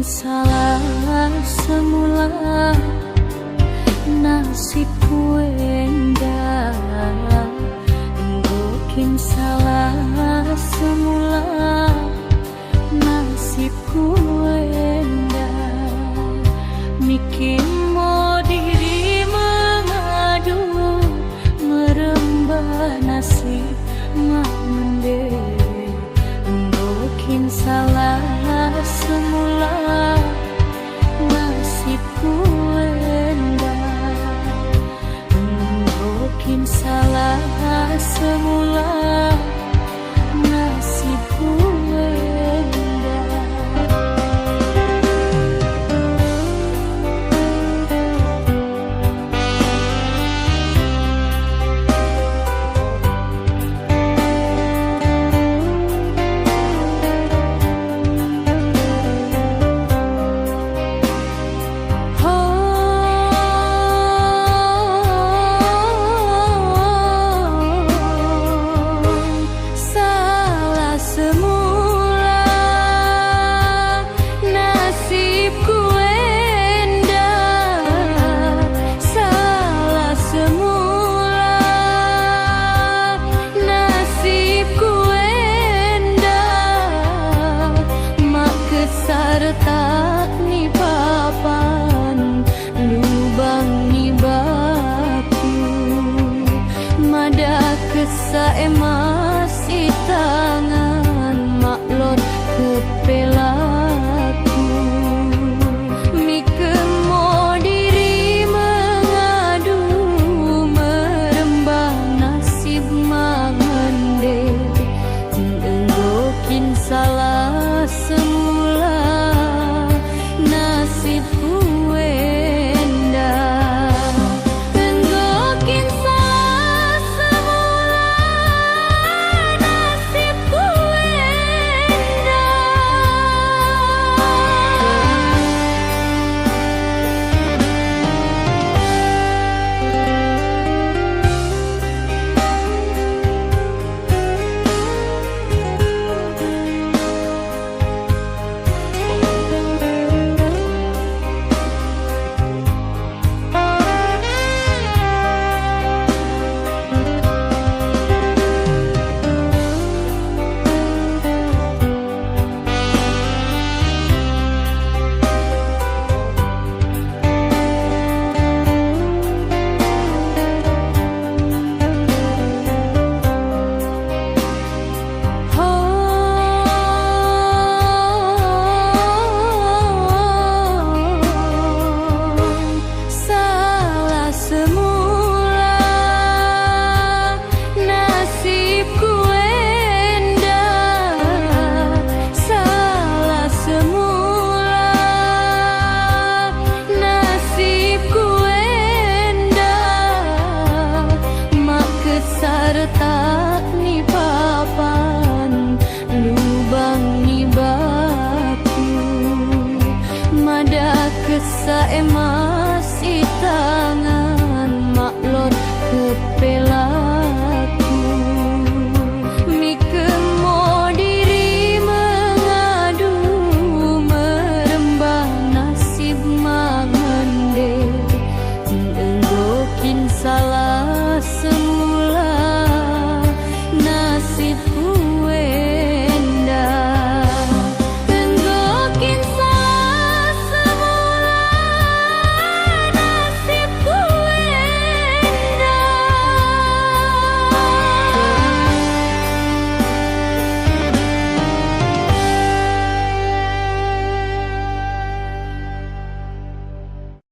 salah semula, nasibku indah. Mungkin salah semula, nasibku indah. Mikir mau diri mengadu, merembah nasib mak mendek. Mungkin salah semula, nasibku indah. Mungkin salah semula, nasibku indah. Tak ni papan lubang ni batu, mada kesa masih tangan maklot kepelaku. Mikir mau diri mengadu, merembah nasib mangende. Enggokin salah semula, nasibku indah. Enggokin salah semula, nasibku indah. Serta